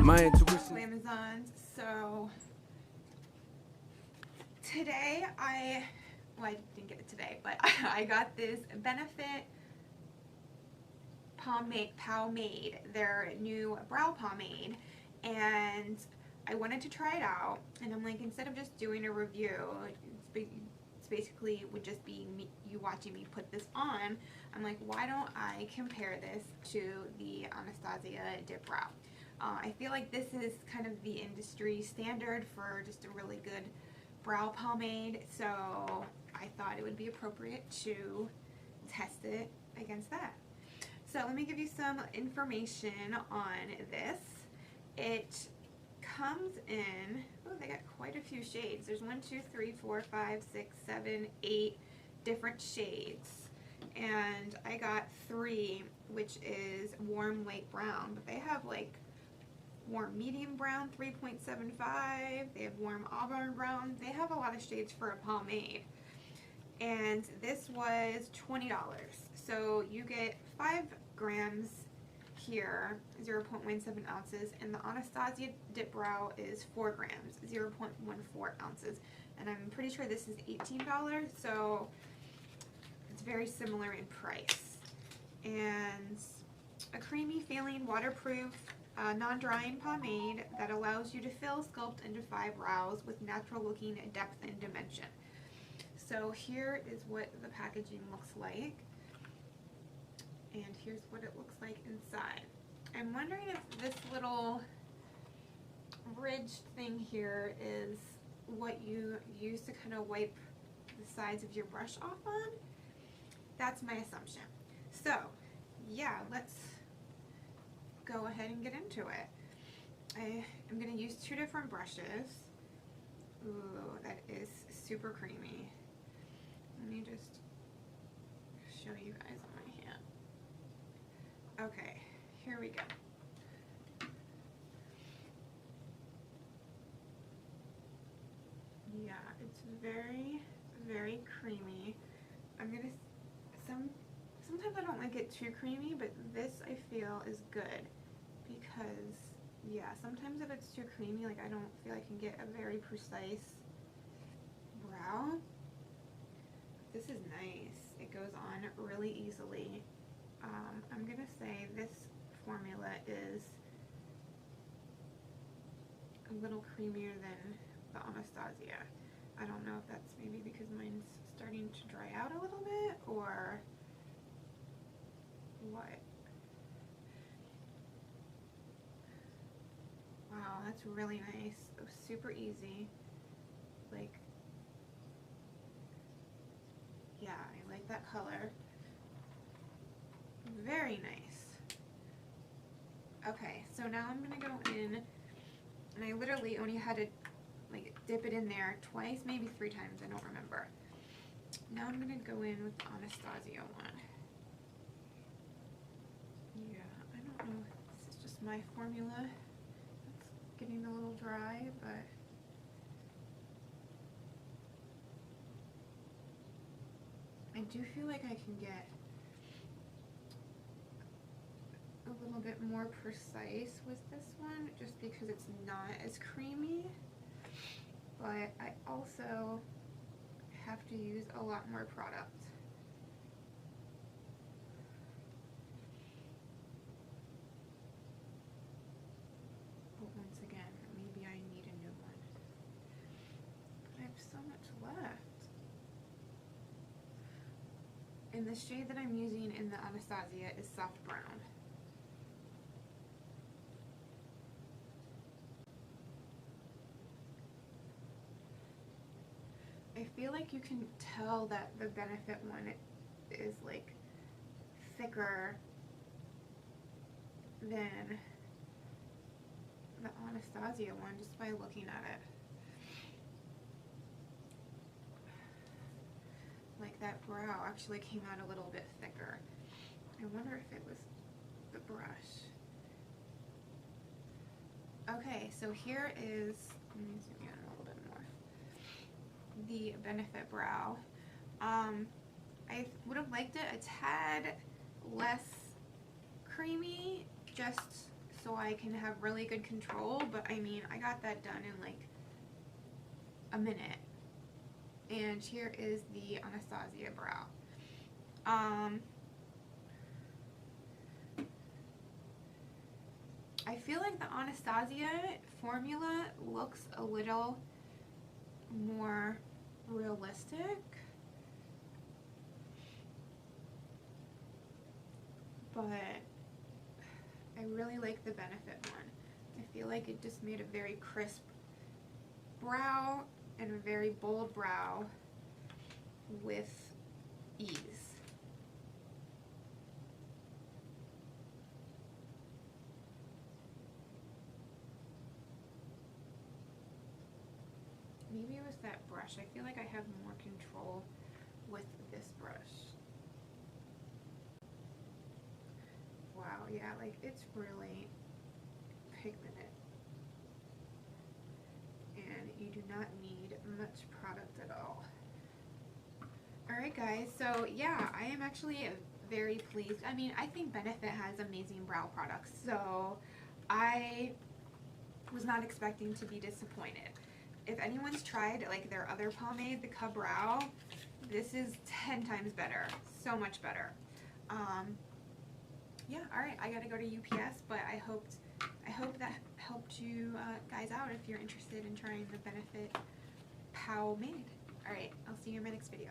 My intuition. Amazon. So today I didn't get it today, but I got this Benefit Powmade, their new brow pomade, and I wanted to try it out, and I'm like, instead of just doing a review, it's basically would just be you watching me put this on. I'm like, why don't I compare this to the Anastasia Dip Brow? I feel like this is kind of the industry standard for just a really good brow pomade, so I thought it would be appropriate to test it against that. So let me give you some information on this. It comes in, oh, they got quite a few shades. There's 1, 2, 3, 4, 5, 6, 7, 8 different shades. And I got 3, which is warm light brown, but they have like warm medium brown 3.75, they have warm auburn brown. They have a lot of shades for a pomade. And this was $20. So you get 5 grams here, 0.17 ounces, and the Anastasia Dip Brow is 4 grams, 0.14 ounces. And I'm pretty sure this is $18, so it's very similar in price. And a creamy feeling, waterproof, non-drying pomade that allows you to fill, sculpt, and define brows with natural looking depth and dimension. So here is what the packaging looks like, and here's what it looks like inside. I'm wondering if this little ridged thing here is what you use to kind of wipe the sides of your brush off on. That's my assumption. So yeah, let's go ahead and get into it. I am going to use 2 different brushes. Ooh, that is super creamy. Let me just show you guys on my hand. Okay, here we go. Yeah, it's very, very creamy. I'm gonna, sometimes I don't like it too creamy, but this I feel is good because, yeah, sometimes if it's too creamy, like I don't feel I can get a very precise brow. This is nice. It goes on really easily. I'm gonna say this formula is a little creamier than the Anastasia. I don't know if that's maybe because mine's starting to dry out a little bit or what. Wow, that's really nice. It was super easy. Like, yeah, I like that color. Very nice. Okay, so now I'm gonna go in, and I literally only had to like dip it in there twice, maybe 3 times, I don't remember. Now I'm gonna go in with the Anastasia one. Yeah, I don't know if this is just my formula. It's getting a little dry, but I do feel like I can get a little bit more precise with this one just because it's not as creamy, but I also have to use a lot more product. But once again, maybe I need a new one. But I have so much left. And the shade that I'm using in the Anastasia is soft brown. I feel like you can tell that the Benefit one is like thicker than the Anastasia one just by looking at it. Like that brow actually came out a little bit thicker. I wonder if it was the brush. Okay, so here is, let me zoom in a little bit more, the Benefit brow. I would have liked it a tad less creamy, just so I can have really good control, but I mean, I got that done in like a minute. And here is the Anastasia brow. I feel like the Anastasia formula looks a little more realistic, but I really like the Benefit one. I feel like it just made a very crisp brow and a very bold brow with ease. Maybe it was that brush. I feel like I have more control with this brush. Wow, yeah, like it's really pigmented. And you do not need much product at all. Alright guys, so yeah, I am actually very pleased. I mean, I think Benefit has amazing brow products, so I was not expecting to be disappointed. If anyone's tried like their other pomade, the Ka-Brow, this is 10 times better. So much better. Yeah, alright, I gotta go to UPS, but I hope that helped you guys out if you're interested in trying the Benefit Powmade. Alright, I'll see you in my next video.